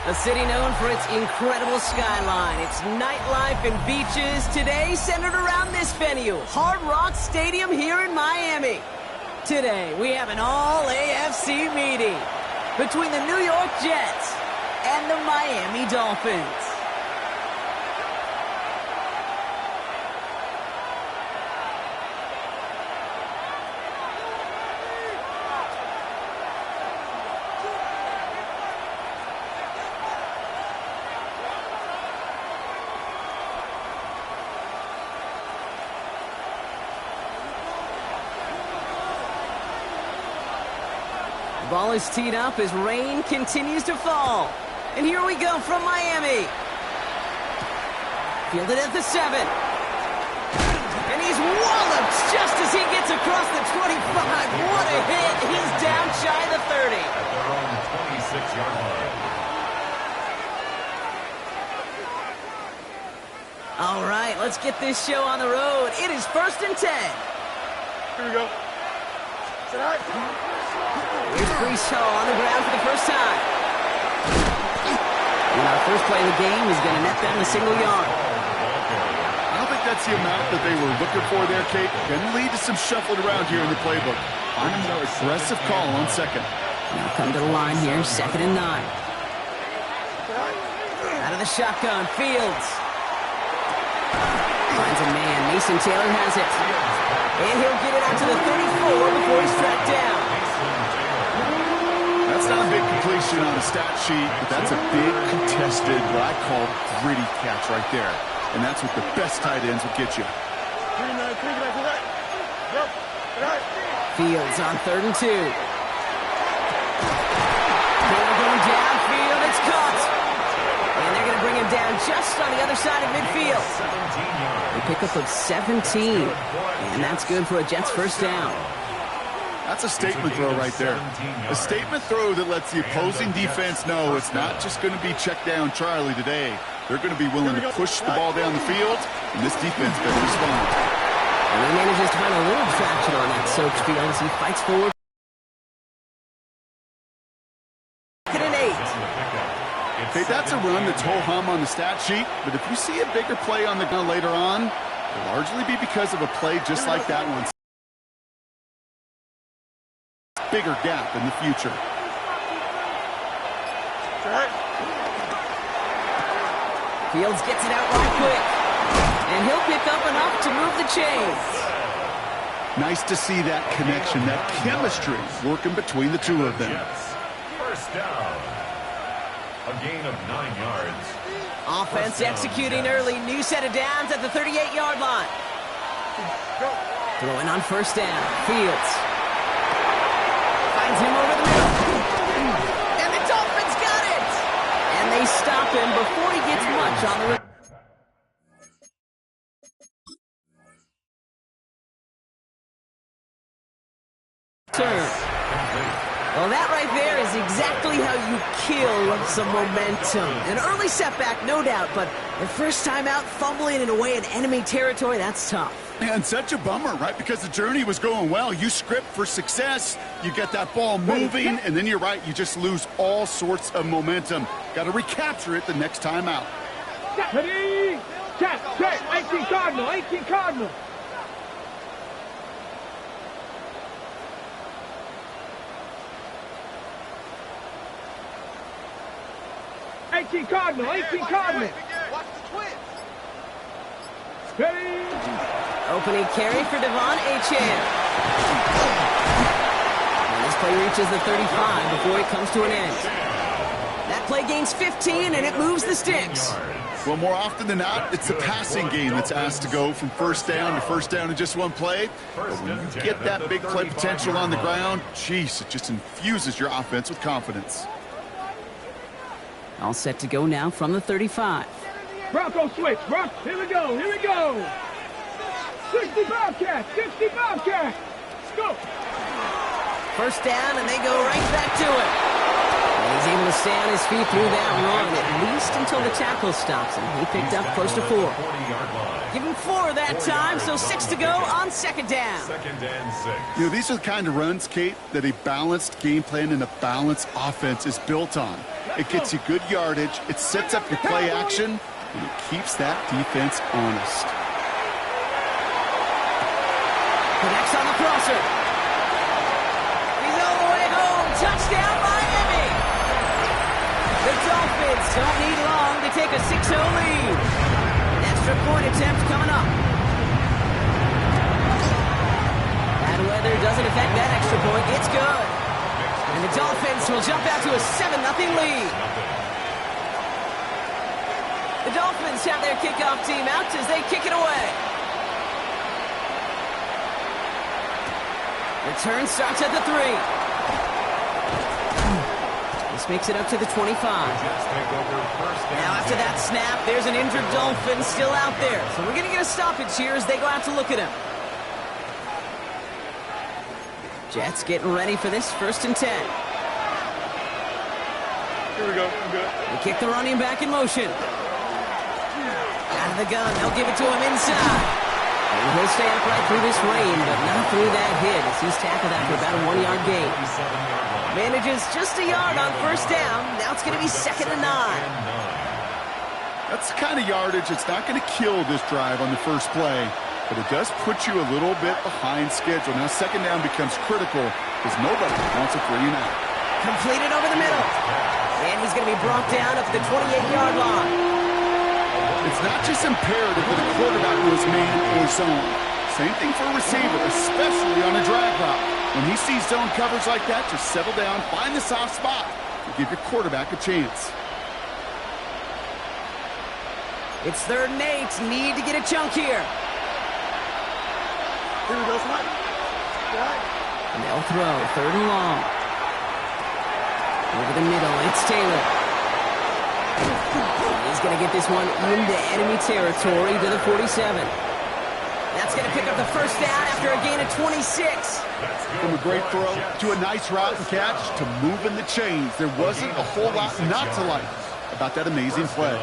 A city known for its incredible skyline, its nightlife and beaches, today centered around this venue, Hard Rock Stadium here in Miami. Today, we have an all-AFC meeting between the New York Jets and the Miami Dolphins. Ball is teed up as rain continues to fall. And here we go from Miami. Fielded at the 7. And he's walloped just as he gets across the 25. What a hit. He's down shy of the 30. At their own 26-yard line. All right, let's get this show on the road. It is 1st and 10. Here we go. Here's Brees Hall on the ground for the first time. And our first play of the game is going to net them a single yard. I don't think that's the amount that they were looking for there, Kate. Can lead to some shuffling around here in the playbook. Find a more aggressive call on second. Now come to the line here, 2nd and 9. Out of the shotgun, Fields. Finds a man, Mason Taylor has it. And he'll get it out to the 34 before he's tracked down. That's not a big completion on a stat sheet, but that's a big contested, what I call gritty catch right there. And that's what the best tight ends will get you. Fields on 3rd and 2. Taylor going downfield, it's caught. And they're going to bring him down just on the other side of midfield. A pickup of 17. And that's good for a Jets first down. That's a statement throw right there. A statement throw that lets the opposing defense know it's not just going to be check down Charlie today. They're going to be willing to push the ball down the field, and this defense better respond. And he manages to find a little traction on that soaked field as he fights forward. 2nd and 8. Okay, that's a run that's ho-hum on the stat sheet, but if you see a bigger play on the ground later on, it'll largely be because of a play just like that one. Bigger gap in the future. Fields gets it out right quick. And he'll pick up enough to move the chains. Nice to see that connection, that chemistry working between the two of them. First down. A gain of 9 yards. Offense executing early. New set of downs at the 38-yard line. Throwing on 1st down. Fields. Finds him over the middle. And the Dolphins got it! And they stop him before he gets much on the return. Well, that right there is exactly how you kill some momentum. An early setback, no doubt, but the first time out fumbling in away in enemy territory, that's tough. And such a bummer, right? Because the journey was going well. You script for success, you get that ball moving, and then you're right, you just lose all sorts of momentum. Got to recapture it the next time out. Ready? Check, 18 Cardinal, 18 Cardinal. Cardinal, 18 Cardinal. Watch the twins. Ready? Opening carry for Devon Achane. And this play reaches the 35 before it comes to an end. That play gains 15, and it moves the sticks. Well, more often than not, it's the passing game that's asked to go from first down in just one play. But when you get that big play potential on the ground, geez, it just infuses your offense with confidence. All set to go now from the 35. Bronco switch. Here we go. 60 Bobcats! 60 Bobcats! Let's go! First down, and they go right back to it. And he's able to stay on his feet through that run, at least until the tackle stops him. He picked up close to 4. Give him 4 that time, so 6 to go on second down. Second and 6. You know, these are the kind of runs, Kate, that a balanced game plan and a balanced offense is built on. It gets you good yardage, it sets up your play action, and it keeps that defense honest. Connects on the crosser. He's all the way home. Touchdown, Miami. The Dolphins don't need long to take a 6-0 lead. An extra point attempt coming up. Bad weather doesn't affect that extra point. It's good. And the Dolphins will jump out to a 7-0 lead. The Dolphins have their kickoff team out as they kick it away. Return starts at the 3. This makes it up to the 25. Now after that snap, there's an injured Dolphin still out there. So we're going to get a stoppage here as they go out to look at him. Jets getting ready for this 1st and 10. Here we go. I'm good. They kick the running back in motion. Out of the gun. They'll give it to him inside. And he'll stay upright through this rain, but not through that hit as he's tackled after about a 1-yard gain. Manages just a yard on first down. Now it's going to be 2nd and 9. That's the kind of yardage that's not going to kill this drive on the first play, but it does put you a little bit behind schedule. Now second down becomes critical because nobody wants a 3 and out. Completed over the middle. And he's going to be brought down up to the 28-yard line. It's not just imperative that a quarterback knows man or zone. Same thing for a receiver, especially on a drag route. When he sees zone coverage like that, just settle down, find the soft spot, and give your quarterback a chance. It's 3rd and 8. Need to get a chunk here. Here we go, Smite. And they'll throw 3rd and long. Over the middle, it's Taylor. He's going to get this one into enemy territory to the 47. That's going to pick up the first down after a gain of 26. From a great throw to a nice route and catch to moving the chains. There wasn't a whole lot not to like about that amazing play.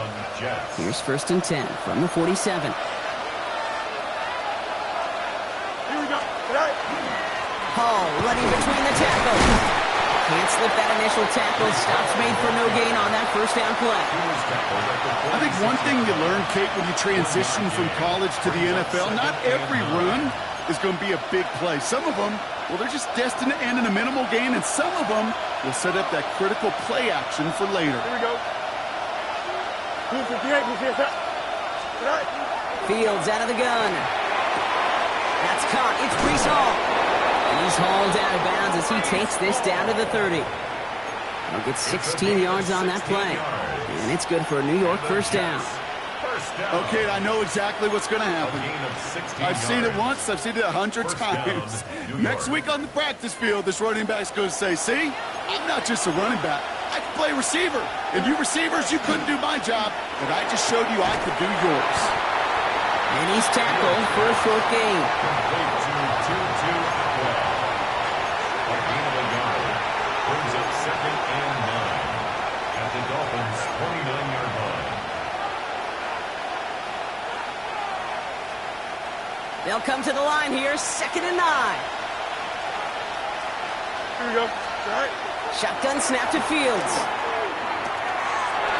Here's 1st and 10 from the 47. Here we go. Hall running between the tackles. Can't slip that initial tackle. Stops made for no gain on that first down play. I think one thing you learn, Kate, when you transition from college to the NFL, not every run is going to be a big play. Some of them, well, they're just destined to end in a minimal gain, and some of them will set up that critical play action for later. Here we go. Who's here? Fields out of the gun. That's caught. It's Brees Hall. And he's hauled out of bounds as he takes this down to the 30. He'll get 16 yards on that play. And it's good for a New York first down. Okay, I know exactly what's going to happen. I've seen it once. I've seen it 100 times. Next week on the practice field, this running back's going to say, see, I'm not just a running back. I can play receiver. And you receivers, you couldn't do my job, but I just showed you I could do yours. And he's tackled for a short gain. Brings up 2nd and 9 at the Dolphins' 29-yard line. They'll come to the line here, 2nd and 9. Here we go. All right. Shotgun snap to Fields.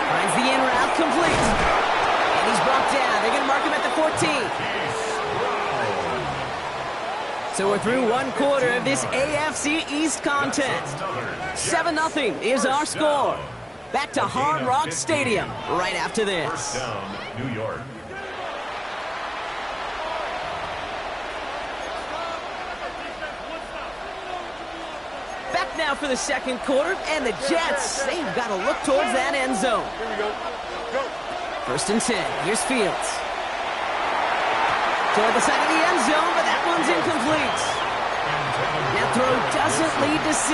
Finds the in route complete. And he's brought down. They're going to mark him at the 14. So we're through 1 quarter of this AFC East contest. 7-0 is our score. Back to Hard Rock Stadium right after this. First down, New York. Back now for the 2nd quarter, and the Jets, they've got to look towards that end zone. Here we go. Go. 1st and 10. Here's Fields. Toward the side of the end zone, but that one's incomplete. That throw doesn't lead to 6.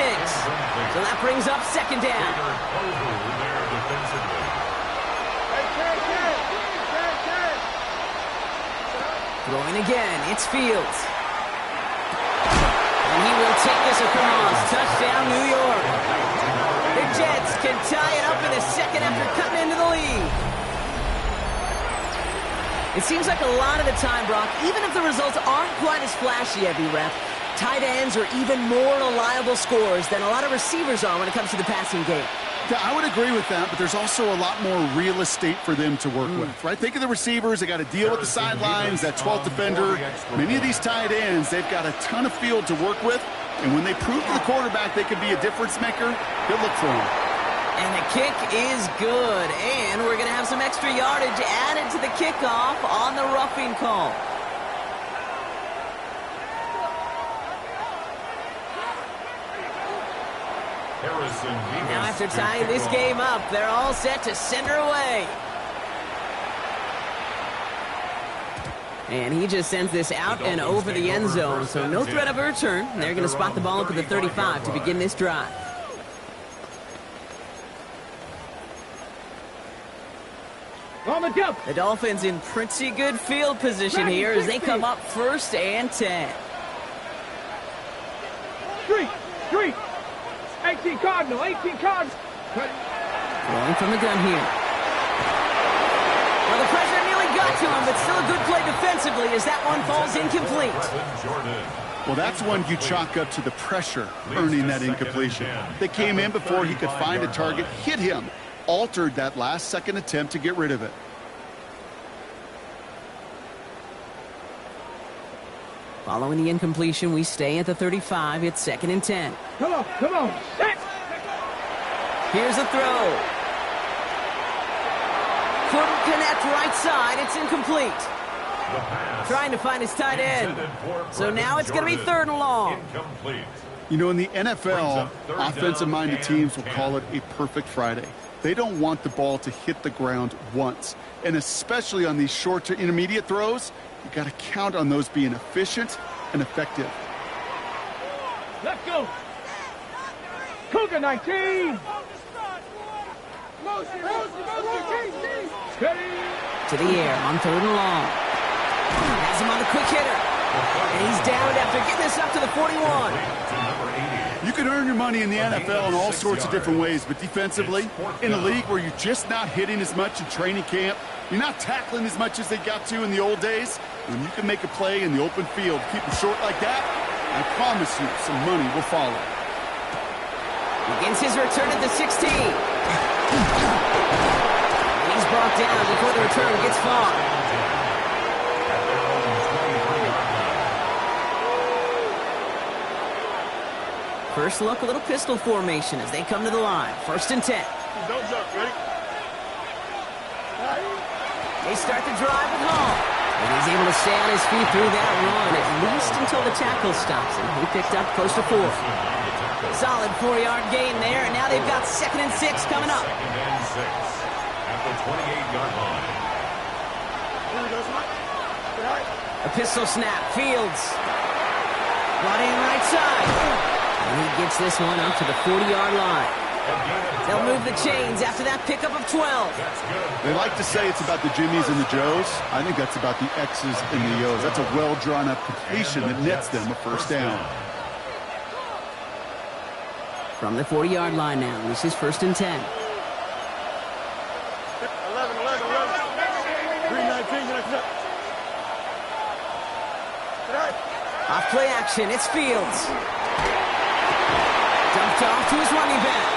So that brings up 2nd down. Throwing again, it's Fields. And he will take this across. Touchdown, New York. The Jets can tie it up in the second after cutting into the lead. It seems like a lot of the time, Brock, even if the results aren't quite as flashy every rep, tight ends are even more reliable scorers than a lot of receivers are when it comes to the passing game. Yeah, I would agree with that, but there's also a lot more real estate for them to work with, right? Think of the receivers. They got to deal with the sidelines, that 12th defender. Many of these tight ends, they've got a ton of field to work with, and when they prove to the quarterback they can be a difference maker, good look for them. And the kick is good, and we're going to have some extra yardage added to the kickoff on the roughing call. Now after tying this game up, they're all set to send her away. And he just sends this out and over the end zone, so no threat of a return. They're going to spot the ball up at the 35 to begin this drive. On the jump. The Dolphins in pretty good field position here as they come up 1st and 10. Street. 18 Cardinal, 18 Cardinal. Throwing from the gun here. Well, the pressure nearly got to him, but still a good play defensively as that one falls incomplete. Well, that's one you chalk up to the pressure, earning that incompletion. They came in before he could find a target, hit him, altered that last-second attempt to get rid of it. Following the incompletion, we stay at the 35. It's 2nd and 10. Come on. Set. Here's a throw. Couldn't connect right side. It's incomplete. Trying to find his tight end. So now it's going to be 3rd and long. You know, in the NFL, offensive-minded teams will call it a perfect Friday. They don't want the ball to hit the ground once. And especially on these short to intermediate throws, you got to count on those being efficient and effective. Let's go. Cougar 19. To the air on 3rd and long. Has him on the quick hitter. And he's downed after getting this up to the 41. You can earn your money in the NFL in all sorts of different ways, but defensively, in a league where you're just not hitting as much in training camp, you're not tackling as much as they got to in the old days, when you can make a play in the open field, keep them short like that, I promise you some money will follow. Begins his return at the 16. He's brought down before the return gets far. First look, a little pistol formation as they come to the line. 1st and 10. Don't jump, ready? They start the drive at home. And he's able to stay on his feet through that run, at least until the tackle stops him. He picked up close to 4. Solid 4-yard gain there, and now they've got 2nd and 6 coming up. 2nd and 6 at the 28-yard line. A pistol snap. Fields. Brought in right side. And he gets this one up to the 40-yard line. They'll move the chains after that pickup of 12. They like to say it's about the Jimmies and the Joes. I think that's about the X's and the O's. That's a well-drawn-up completion that nets them a 1st down. From the 40-yard line now, this is 1st and 10. 11. 319. Off play action, it's Fields. Dumped off to his running back.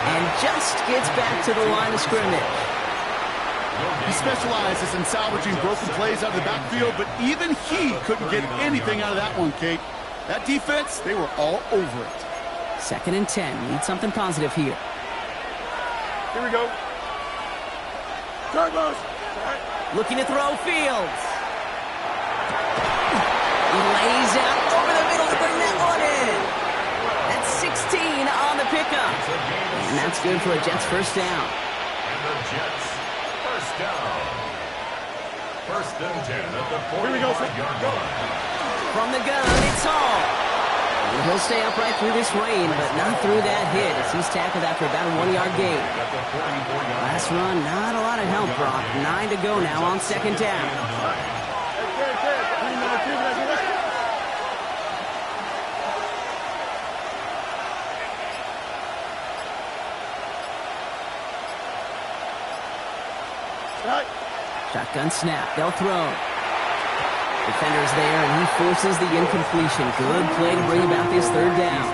And just gets back to the line of scrimmage. He specializes in salvaging broken plays out of the backfield, but even he couldn't get anything out of that one, Kate. That defense, they were all over it. 2nd and 10. Need something positive here. Here we go. Turbos. Looking to throw Fields. He lays out over the middle to bring that one in. That's 16 on the pickup. And that's good for a Jets 1st down. And the Jets 1st down. 1st and 10 at the 40-yard line. From the gun, it's Hall. And he'll stay upright through this rain, but not through that hit as he's tackled after about a 1-yard gain. Last run, not a lot of help, Brock. 9 to go now on 2nd down. Shotgun snap. They'll throw. Defender's there, and he forces the incompletion. Good play to bring about this third down.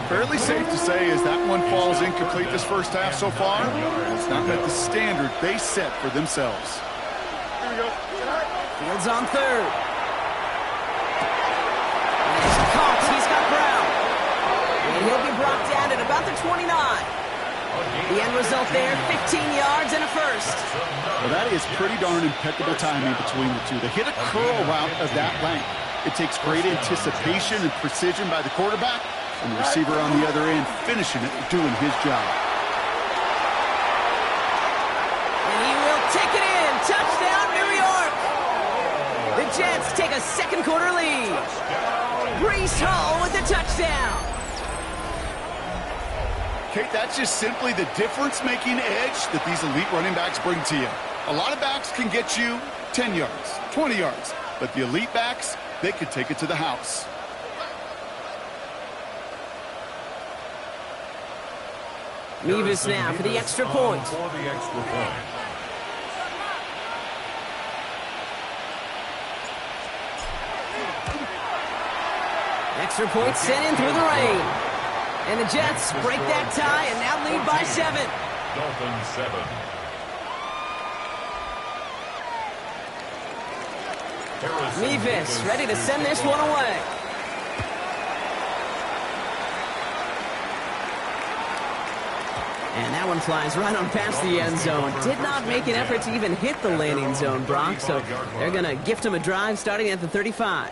Fairly safe to say as that one falls incomplete this first half so far, it's not met the standard they set for themselves. Fields on third. There's Cox. He's got Brown. And he'll be brought down at about the 29. The end result there, 15 yards and a first. Well, that is pretty darn impeccable timing between the two. They hit a curl route of that length. It takes great anticipation and precision by the quarterback, and the receiver on the other end finishing it, doing his job. And he will take it in. Touchdown, New York. The Jets take a second quarter lead. Breece Hall with the touchdown. Kate, that's just simply the difference-making edge that these elite running backs bring to you. A lot of backs can get you 10 yards, 20 yards, but the elite backs, they can take it to the house. Mevis now for the extra point. Extra point sent in through the rain. And the Jets break that tie and now lead by 7. Dolphins 7. Mevis ready to send this one away. And that one flies right on past the end zone. Did not make an effort to even hit the landing zone, Brock, so they're going to gift him a drive starting at the 35.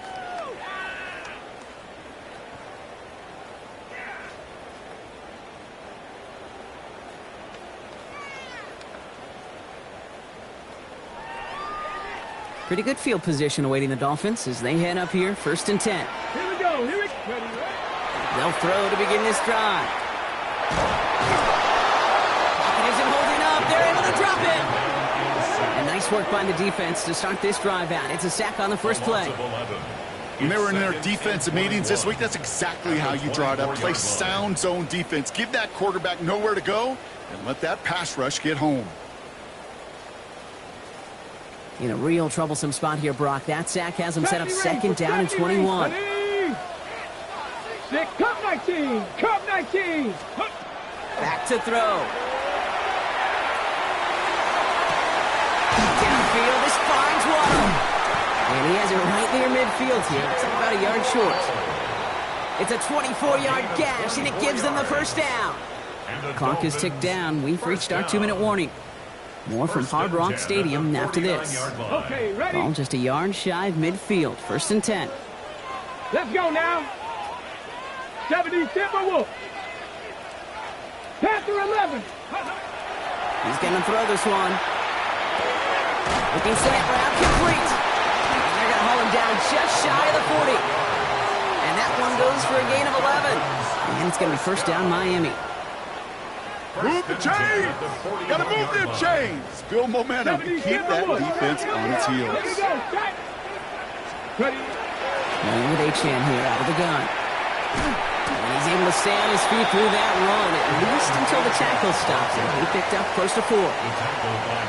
Pretty good field position awaiting the Dolphins as they head up here, 1st and 10. Here we go. Here we go. They'll throw to begin this drive. Pocket isn't holding up. They're able to drop it. And nice work by the defense to start this drive out. It's a sack on the first play. When they were in their defensive meetings this week, that's exactly how you draw it up. Play sound zone defense. Give that quarterback nowhere to go and let that pass rush get home. In a real troublesome spot here, Brock. That sack has him set up 2nd down and 21. Cup 19. Cup 19. Back to throw. Downfield, this finds one. And he has it right near midfield here. It's like about a yard short. It's a 24-yard gash, and it gives them the first down. Clock is ticked down. We've reached our 2-minute warning. More from Hard Rock Stadium after this. Okay, ready? Ball just a yard shy of midfield. 1st and 10. Let's go now. 70 Timberwolves. Panther 11. He's going to throw this one. Looking slant route complete. And they're going to haul him down just shy of the 40. And that one goes for a gain of 11. And it's going to be 1st down Miami. Move the chains! Gotta move them chains! Build momentum. Keep that defense on its heels. Playing with Achane here out of the gun. And he's able to stay on his feet through that run, at least until the tackle stops him. He picked up close to 4.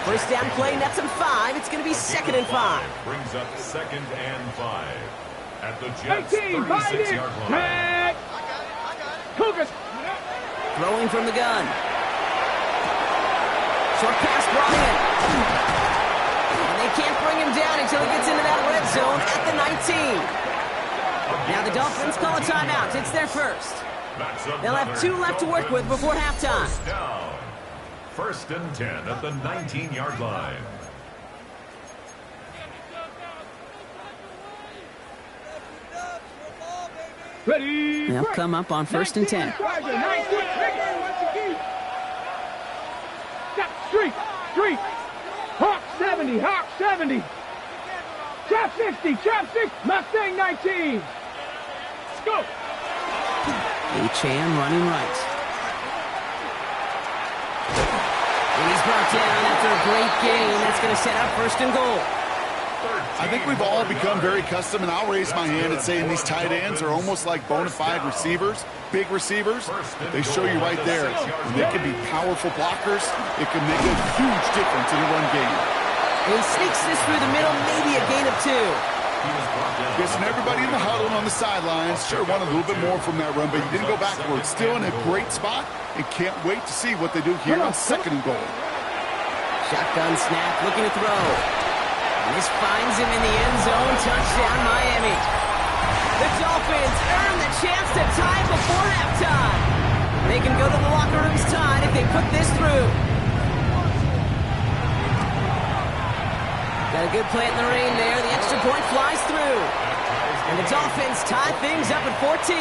First down play, nets him 5. It's going to be 2nd and 5. Brings up 2nd and 5. At the Jets' 36-yard line. Cougars. Throwing from the gun. Short pass brought in. And they can't bring him down until he gets into that red zone at the 19. Now the Dolphins call a timeout. It's their first. They'll have 2 left to work with before halftime. 1st and 10 at the 19-yard line. Ready. They'll come up on 1st and 10. Street. Hawk 70. Hawk 70. Trap 60. Trap 60. Mustang 19. Let's go. Achane running right. And he's brought down after a great gain. That's going to set up 1st and goal. I think we've all become very accustomed, and I'll raise my hand and say these tight ends are almost like bona fide receivers, big receivers. They show you right there. When they can be powerful blockers, it can make a huge difference in a run game. And he sneaks this through the middle, maybe a gain of 2. Guessing everybody in the huddle and on the sidelines sure wanted a little bit more from that run, but he didn't go backwards. Still in a great spot and can't wait to see what they do here on 2nd and goal. Shotgun snap, looking to throw. And this finds him in the end zone. Touchdown, Miami. The Dolphins earn the chance to tie before halftime. They can go to the locker rooms tied if they put this through. Got a good play in the rain there. The extra point flies through. And the Dolphins tie things up at 14.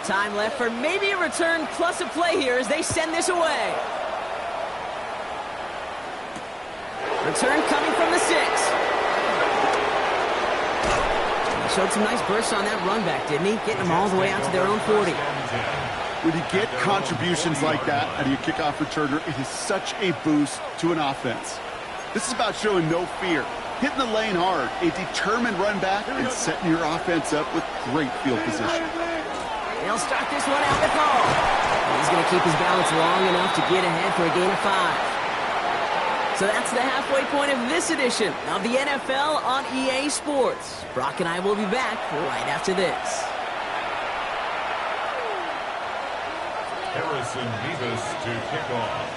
Time left for maybe a return plus a play here as they send this away. Return coming from the 6. Showed some nice bursts on that run back, didn't he? Getting them all the way out to their own 40. When you get contributions like that out of your kickoff returner, it is such a boost to an offense. This is about showing no fear, hitting the lane hard, a determined run back, and setting your offense up with great field position. He'll start this one out with Hall. He's going to keep his balance long enough to get ahead for a gain of 5. So that's the halfway point of this edition of the NFL on EA Sports. Brock and I will be back right after this. Harrison Beavis to kick off.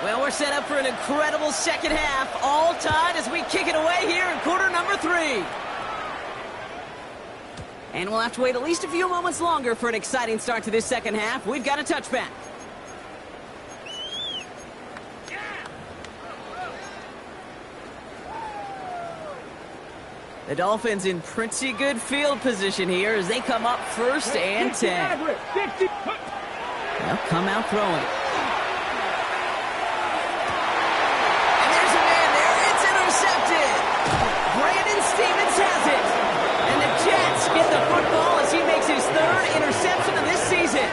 Well, we're set up for an incredible second half. All tied as we kick it away here in quarter number 3. And we'll have to wait at least a few moments longer for an exciting start to this second half. We've got a touchback. The Dolphins in pretty good field position here as they come up 1st and 10. They'll come out throwing. And there's a man there. It's intercepted. Brandon Stevens has it. And the Jets get the football as he makes his 3rd interception of this season.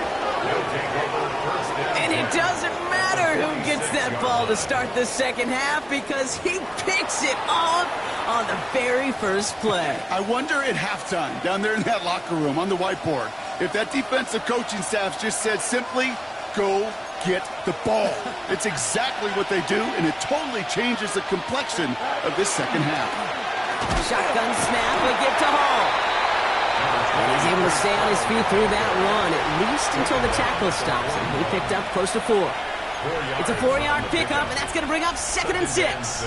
And it doesn't matter who gets that ball to start the second half because he picks it off on the very first play. I wonder at halftime, down there in that locker room on the whiteboard, if that defensive coaching staff just said simply, go get the ball. It's exactly what they do, and it totally changes the complexion of this second half. Shotgun snap, a give to Hall. And he's able to stay on his feet through that run, at least until the tackle stops him. He picked up close to 4. It's a 4-yard pickup, and that's going to bring up 2nd and 6.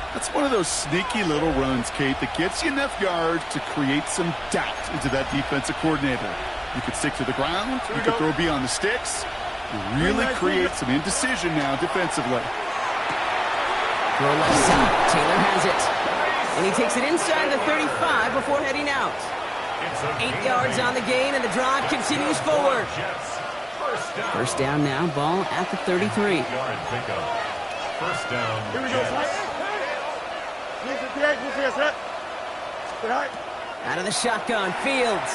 That's one of those sneaky little runs, Kate, that gets you enough yards to create some doubt into that defensive coordinator. You could stick to the ground, you could throw beyond the sticks, you really create some indecision now defensively. Throw left side, Taylor has it. And he takes it inside the 35 before heading out. 8 yards on the gain, and the drive continues forward. First down now, ball at the 33. First down. Here we go, Out of the shotgun, Fields.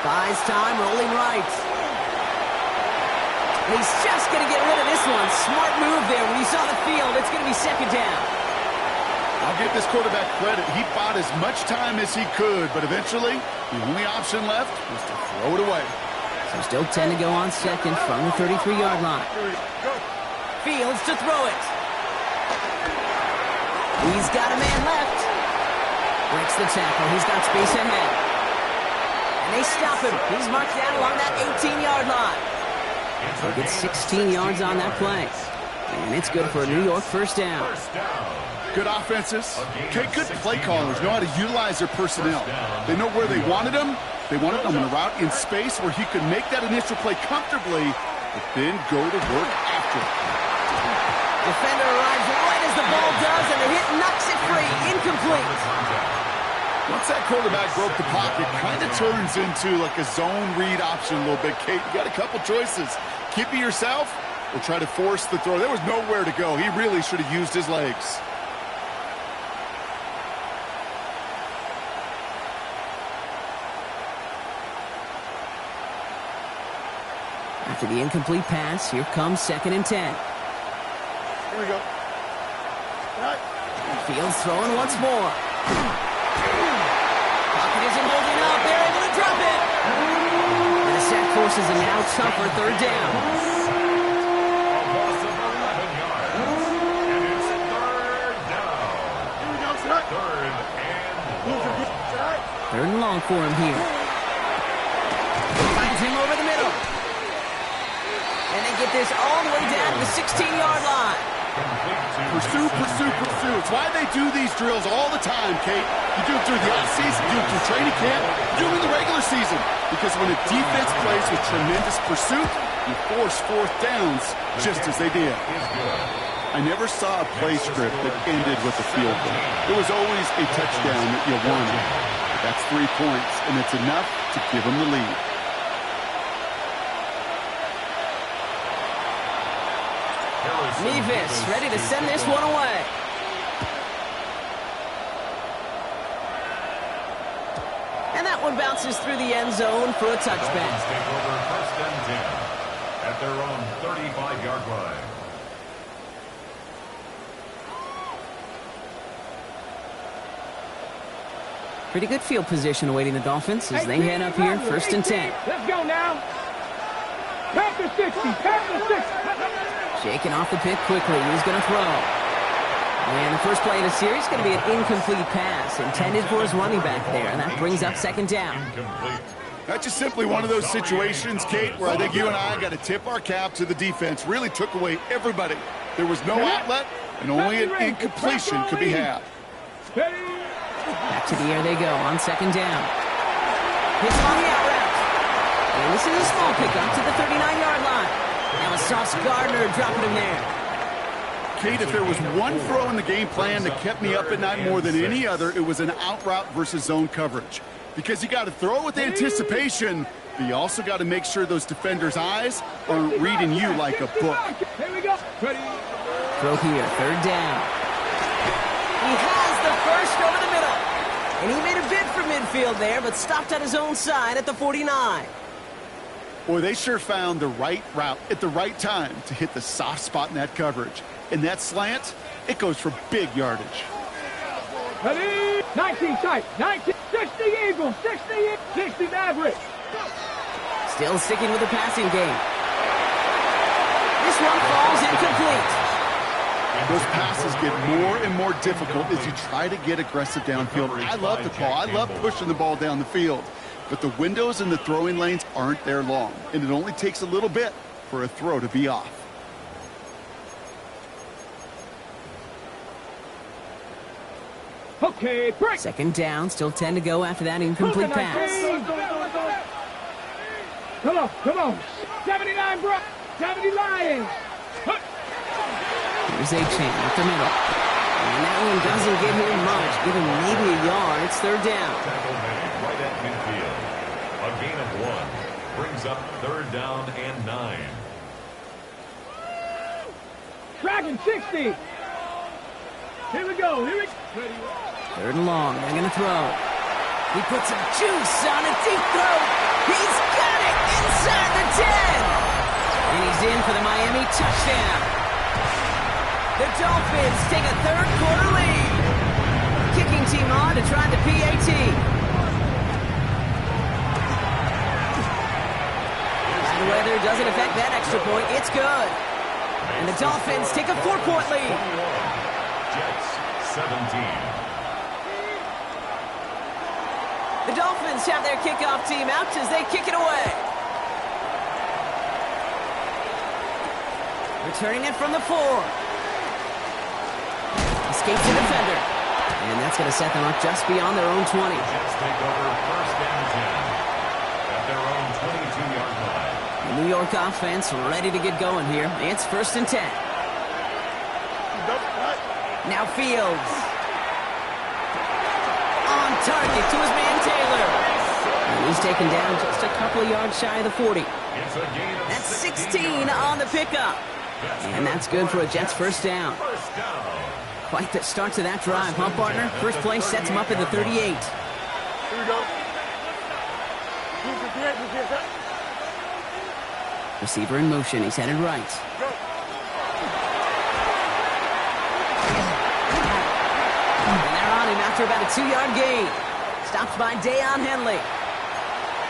Buys time, rolling right. And he's just going to get rid of this one. Smart move there. When you saw the field, it's going to be 2nd down. I'll give this quarterback credit. He bought as much time as he could, but eventually, the only option left was to throw it away. So still 10 to go on 2nd from the 33-yard line. Fields to throw it. He's got a man left. Breaks the tackle. He's got space ahead. And they stop him. He's marked down along that 18-yard line. He'll get 16 yards on that play. And it's good for a New York first down. Good offenses. Okay, good play callers know how to utilize their personnel. They know where they wanted him. They wanted him in a route in space where he could make that initial play comfortably, but then go to work after it. Defender arrives right as the ball does, and the hit knocks it free. Incomplete. Once that quarterback broke the pocket, kind of turns into like a zone read option a little bit. Kate, you got a couple choices. Keep it yourself or try to force the throw. There was nowhere to go. He really should have used his legs. After the incomplete pass, here comes 2nd and 10. Here we go. Fields throwing once more. Pocket isn't holding up. They're able to drop it. And the sack forces a now tougher third down. A loss of 11 yards. And it's third down. Third and long. Third and long for him here. Finds him over the middle. And they get this all the way down to the 16-yard line. Pursue, pursue, pursue. It's why they do these drills all the time, Kate. You do it through the offseason, you do it through training camp, you do it in the regular season. Because when a defense plays with tremendous pursuit, you force fourth downs just as they did. I never saw a play script that ended with a field goal. There was always a touchdown that you wanted. That's 3 points, and it's enough to give them the lead. Nevis ready to send this one away. And that one bounces through the end zone for a touchback. Dolphins take over first and 10 at their own 35-yard line. Pretty good field position awaiting the Dolphins as they head up here first and 10. Let's go now. Pass the 60. Pass the 60. Shaking off the pick quickly. He's going to throw. And the first play of the series is going to be an incomplete pass intended for his running back there. And that brings up second down. Incomplete. That's just simply one of those situations, Kate, where I think you and I got to tip our cap to the defense. Really took away everybody. There was no outlet, and only an incompletion could be had. Back to the air they go on second down. Hits him on the out route. And this is a small pickup to the 39-yard line. Now it's Sauce Gardner dropping him there. Kate, if there was one throw in the game plan that kept me up at night more than any other, it was an out route versus zone coverage. Because you got to throw with anticipation, but you also got to make sure those defenders' eyes aren't reading you like a book. Here we go. Ready. Throw here, third down. He has the first over the middle. And he made a bid for midfield there, but stopped at his own side at the 49. Boy, they sure found the right route at the right time to hit the soft spot in that coverage. And that slant, it goes for big yardage. Ready. 19 tight. 19. 60 Eagles. 60 Maverick. Still sticking with the passing game. This one falls incomplete. Those passes get more and more difficult as you try to get aggressive downfield. I love the call. I love pushing the ball down the field. But the windows in the throwing lanes aren't there long, and it only takes a little bit for a throw to be off. Okay, break. Second down, still 10 to go after that incomplete pass. Come on. 79, bro. 70 Lions. Here's A-Chain up the middle. And that one doesn't give him much. Give him maybe a yard. It's third down. Tackle made right at midfield. A gain of 1 brings up third down and 9. Dragon 60. Here we go. Third and long. They're going to throw. He puts some juice on a deep throw. He's got it inside the 10. And he's in for the Miami touchdown. The Dolphins take a third-quarter lead. Kicking team on to try the PAT. Bad weather doesn't affect that extra point. It's good. And the Dolphins take a 4-point lead. Jets 17. The Dolphins have their kickoff team out as they kick it away. Returning it from the 4. Escapes the defender. And that's going to set them up just beyond their own 20. Jets take over first and 10 at their own 22-yard line. The New York offense ready to get going here. It's first and 10. Now Fields. On target to his man Taylor. And he's taken down just a couple of yards shy of the 40. It's a gain of That's 16 on the pickup. And that's good for a Jets first down. First down. Quite the start to that drive, huh, partner? First play sets him up at the 38. Here we go. Receiver in motion. He's headed right. And they're on him after after about a 2-yard gain. Stopped by Deion Henley.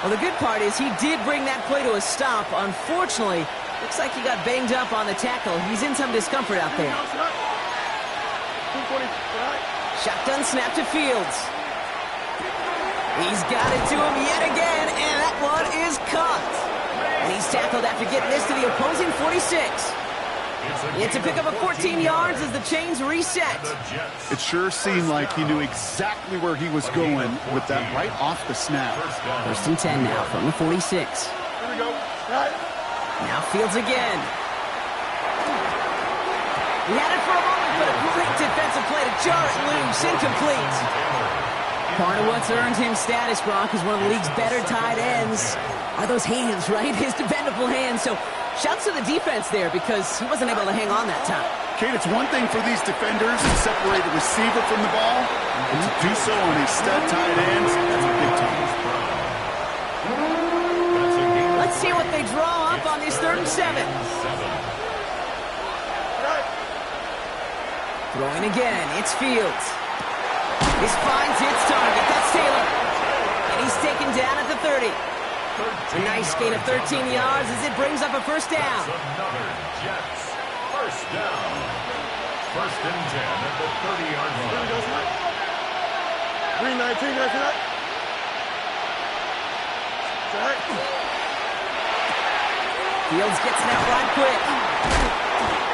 Well, the good part is he did bring that play to a stop. Unfortunately, looks like he got banged up on the tackle. He's in some discomfort out there. Shotgun snap to Fields. He's got it to him yet again, and that one is caught. And he's tackled after getting this to the opposing 46. It's a pickup of 14 yards as the chains reset. It sure seemed like he knew exactly where he was going with that right off the snap. First and 10 now from the 46. Here we go. Right. Now Fields again. He had it for a moment, but a great defensive play to jar it loose. Incomplete. Part of what's earned him status, Brock, is one of the league's better tight ends. Are those hands, right? His dependable hands. So shouts to the defense there because he wasn't able to hang on that time. Kate, it's one thing for these defenders to separate a receiver from the ball, and to do so on a stud tight end, that's a big time. Let's see what they draw up on this 3rd and 7. Throwing again, it's Fields. This finds its target, that's Taylor. And he's taken down at the 30. A nice gain of 13 yards as it brings up a first down. Another Jets first down. First and 10 at the 30-yard line. 319, guys, tonight. Fields gets it out right quick.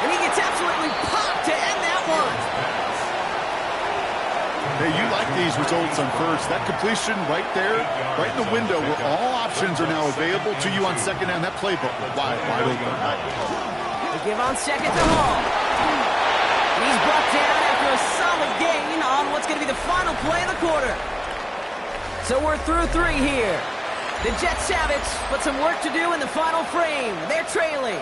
And he gets absolutely popped to end that one. Hey, you like these results on first. That completion right there, right in the window where all options are now available to you on second down. That playbook wide open. They give on second to Hall. And he's brought down after a solid gain on what's going to be the final play of the quarter. So we're through 3 here. The Jets have it, but some work to do in the final frame. They're trailing.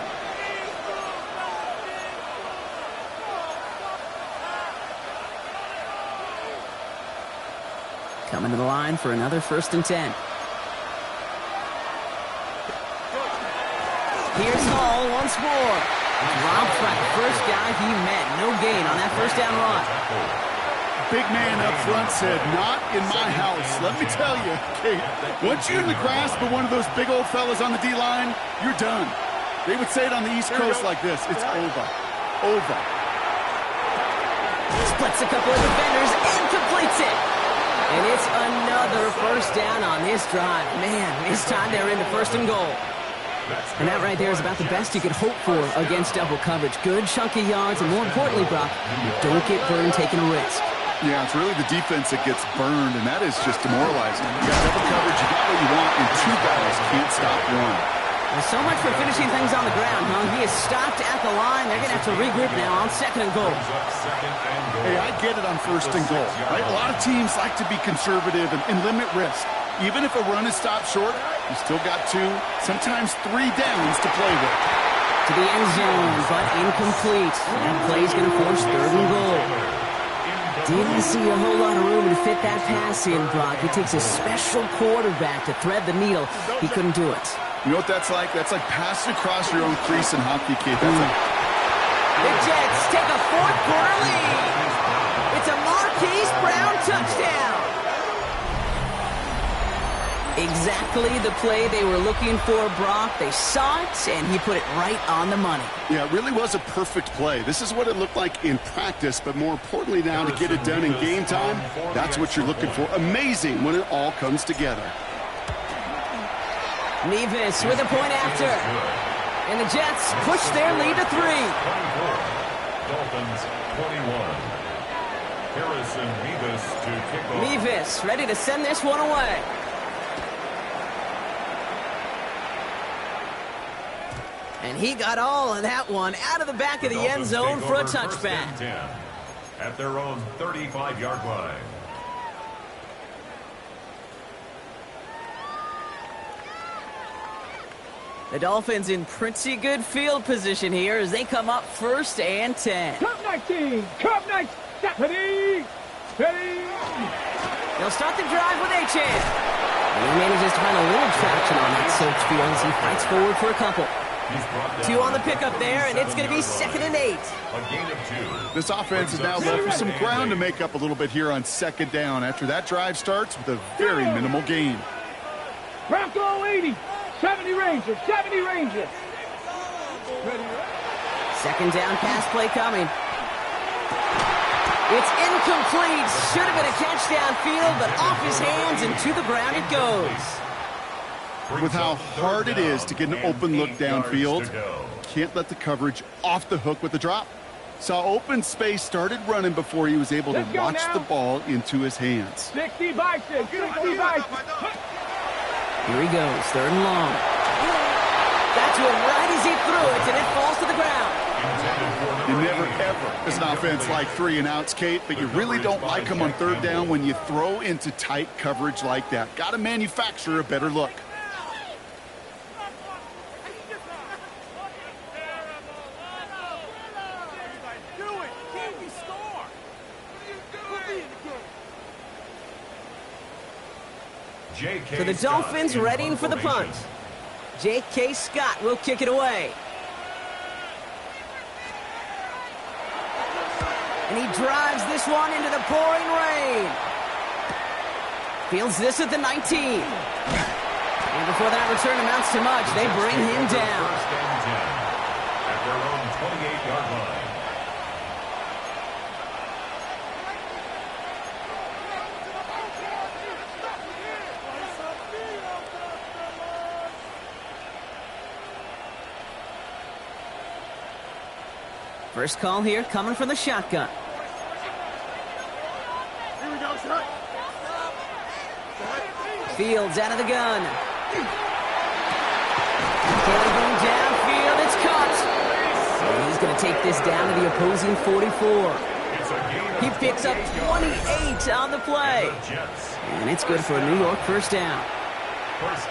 Coming to the line for another 1st and 10. Here's Hall once more. Dropped by the first guy he met. No gain on that first down run. Big man up front said, not in my house. Let me tell you, Kate, once you're in the grasp of one of those big old fellas on the D-line, you're done. They would say it on the East Coast like this. It's over. Over. Splits a couple of defenders and completes it. And it's another first down on this drive. Man, this time they're into 1st and goal. And that right there is about the best you could hope for against double coverage. Good chunky yards, and more importantly, Brock, you don't get burned taking a risk. Yeah, it's really the defense that gets burned, and that is just demoralizing. You got double coverage, you got what you want, and 2 guys can't stop one. Well, so much for finishing things on the ground, huh? He is stopped at the line. They're going to have to regroup now on 2nd and goal. Hey, I get it on 1st and goal, right? A lot of teams like to be conservative and limit risk. Even if a run is stopped short, you still got 2, sometimes 3 downs to play with. To the end zone, but incomplete. That play's going to force 3rd and goal. Didn't see a whole lot of room to fit that pass in, Brock. It takes a special quarterback to thread the needle. He couldn't do it. You know what that's like? That's like passing across your own crease in hockey, kid. That's like... The Jets take a 4th quarter lead. It's a Marquise Brown touchdown. Exactly the play they were looking for, Brock. They saw it, and he put it right on the money. Yeah, it really was a perfect play. This is what it looked like in practice, but more importantly now to get it done in game time, that's what you're looking for. Amazing when it all comes together. Nevis with a point after. And the Jets push their lead to 3. Dolphins 21. Harrison Nevis to kick off. Nevis ready to send this one away. And he got all of that one out of the back of the end zone for a touchback. At their own 35-yard line. The Dolphins in pretty good field position here as they come up 1st and 10. Cup 19. Cup 19. Ready. Ready. They'll start the drive with Achane. And he manages to find a little traction on that search field as he fights forward for a couple. Two on the pickup there, and it's going to be 2nd and 8. A gain of 2. This offense is now left with some ground to make up a little bit here on 2nd down after that drive starts with a very minimal gain. Bronco 80. 70 Rangers. 70 Rangers. 2nd down pass play coming. It's incomplete. Should have been a catch downfield, but off his hands and to the ground it goes. With how hard it is to get an open look downfield, can't let the coverage off the hook with the drop. Saw open space, started running before he was able to watch the ball into his hands. 60 Bison. 60 Bison. Here he goes, 3rd and long. That's one right as he threw it, and it falls to the ground. You never, ever, as an offense, like 3 and outs, Kate, but you really don't like them on 3rd down when you throw into tight coverage like that. Got to manufacture a better look. So the Dolphins readying for the punt. J.K. Scott will kick it away. And he drives this one into the pouring rain. Fields this at the 19. And before that return amounts to much, they bring him down. First and 10 at their own 28-yard line. First call here coming from the shotgun. Here we go, shot. Fields out of the gun. Kelly going downfield. It's caught. And he's going to take this down to the opposing 44. He picks up 28 on the play. And it's good for a New York first down.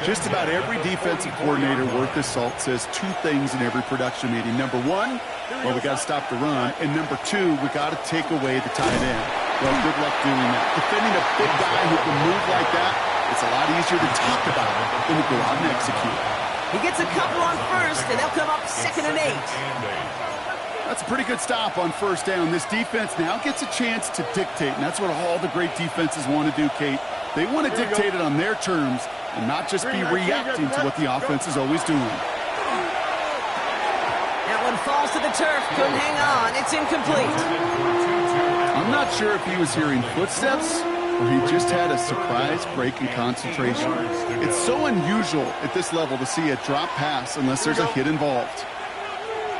Just about every defensive coordinator worth his salt says 2 things in every production meeting. Number 1, well, we got to stop the run. And number 2, we got to take away the tight end. Well, good luck doing that. Defending a big guy who can move like that, it's a lot easier to talk about than to go out and execute. He gets a couple on first, and they'll come up 2nd and 8. That's a pretty good stop on first down. This defense now gets a chance to dictate, and that's what all the great defenses want to do, Kate. They want to dictate it on their terms and not just be reacting to what the offense is always doing. That one falls to the turf. Couldn't hang on. It's incomplete. I'm not sure if he was hearing footsteps or he just had a surprise break in concentration. It's so unusual at this level to see a drop pass unless there's a hit involved.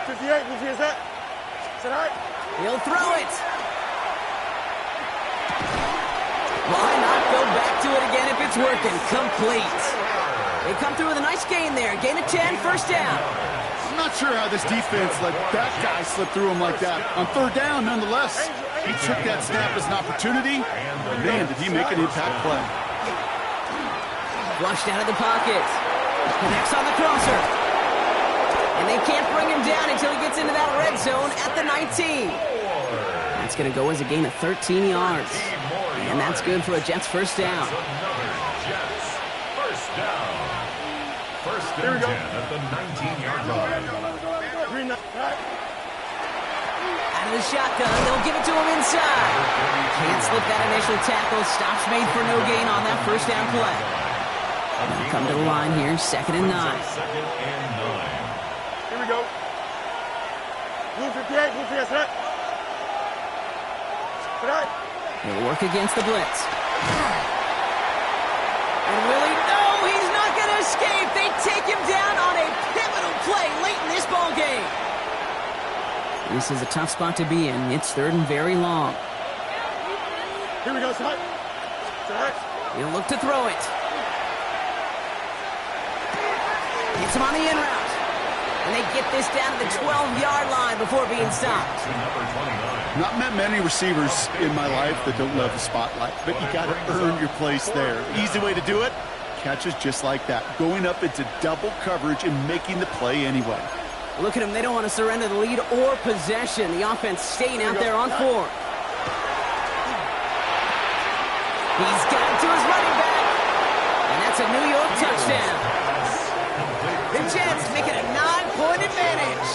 58, you see that? Is that right? He'll throw it. Why not go back to it again if it's working? Complete. They come through with a nice gain there. Gain of 10, first down. I'm not sure how this defense let that guy slip through him like that. On 3rd down, nonetheless, he took that snap as an opportunity. Man, did he make an impact play. Flushed out of the pocket. Connects on the crosser. And they can't bring him down until he gets into that red zone at the 19. That's going to go as a gain of 13 yards. And that's good for a Jets first down. Jets first down. First and 10 at the 19-yard line. Out of the shotgun, they'll give it to him inside. Can't slip that initial tackle. Stops made for no gain on that first down play. They'll come to the line here, 2nd and 9. Here we go. Blue 58, blue 58, set. Set. He'll work against the blitz. And Willie, no, he's not going to escape. They take him down on a pivotal play late in this ball game. This is a tough spot to be in. It's 3rd and very long. Here we go, set. Set. He'll look to throw it. Gets him on the in route. And they get this down to the 12-yard line before being stopped. Not met many receivers in my life that don't love the spotlight, but you got to earn your place there. Easy way to do it, catches just like that, going up into double coverage and making the play anyway. Look at him. They don't want to surrender the lead or possession. The offense staying out there on 4. He's got it to his running back. And that's a New York touchdown. The Jets make it a 9-point 3-point advantage.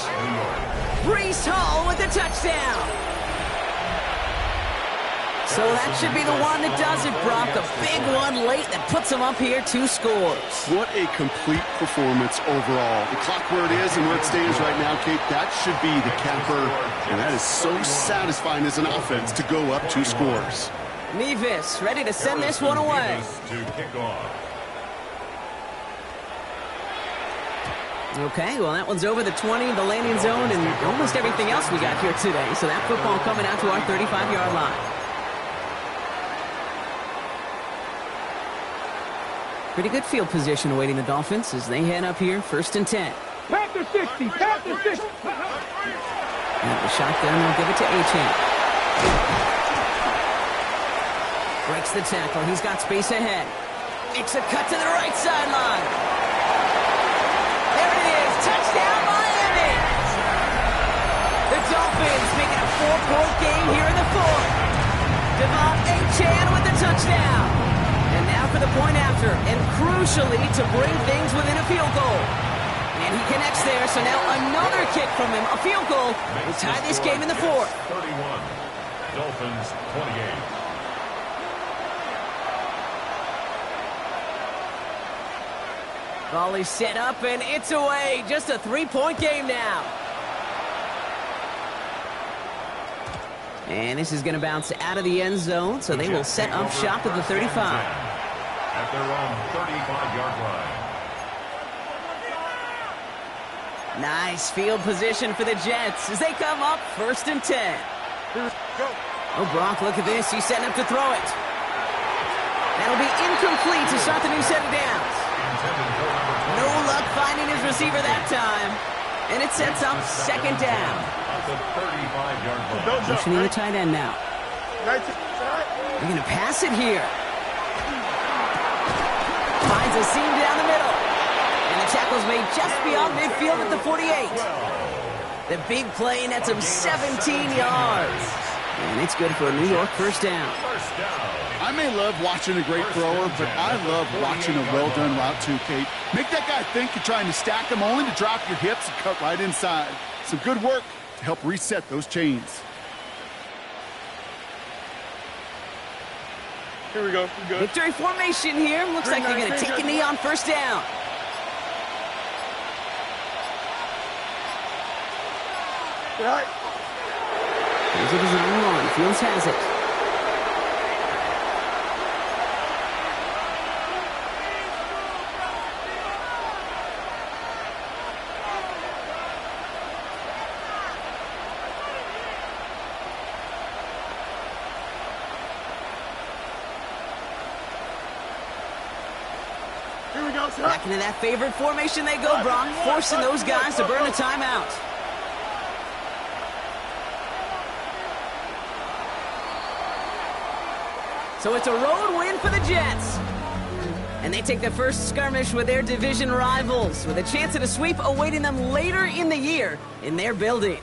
Brees Hall with the touchdown. So that should be the one that does it, Brock. A big one late that puts them up here 2 scores. What a complete performance overall. The clock where it is and where it stands right now, Kate, that should be the capper. And that is so satisfying as an offense to go up 2 scores. Mevis ready to send this one away. To kick off. Okay, well, that one's over the 20, the landing zone, and almost everything else we got here today. So that football coming out to our 35-yard line. Pretty good field position awaiting the Dolphins as they head up here, 1st and 10. Panther 60, Panther 60. And the shotgun, they'll give it to Achane. Breaks the tackle. He's got space ahead. Makes a cut to the right sideline. There it is. Touchdown, Miami. The Dolphins making a 4-point game here in the 4th. Devon Achane with the touchdown. And now for the point after, and crucially to bring things within a field goal. And he connects there, so now another kick from him, a field goal, will tie this game in the 4th. 31, Dolphins 28. Volley set up, and it's away. Just a 3-point game now. And this is going to bounce out of the end zone, so they will set up shop at the 35. At their own 35-yard line. Nice field position for the Jets as they come up 1st and 10. Oh, Brock, look at this. He's setting up to throw it. That'll be incomplete to start the new set of downs. No luck finding his receiver that time. And it sets up 2nd down. The 35-yard line. Motioning the tight end now. They're going to pass it here. Finds a seam down the middle. And the tackle's made just beyond midfield at the 48. The big play nets him 17 yards. And it's good for a New York 1st down. I may love watching a great thrower, but I love watching a well-done route too, Kate. Make that guy think you're trying to stack him only to drop your hips and cut right inside. Some good work to help reset those chains. Here we go. Good. Victory formation here. Looks like they're going to take a knee on 1st down. Right. Here's a design run. Fields has it. Back into that favorite formation they go, Brock, forcing those guys to burn a timeout. So it's a road win for the Jets. And they take the first skirmish with their division rivals, with a chance at a sweep awaiting them later in the year in their building.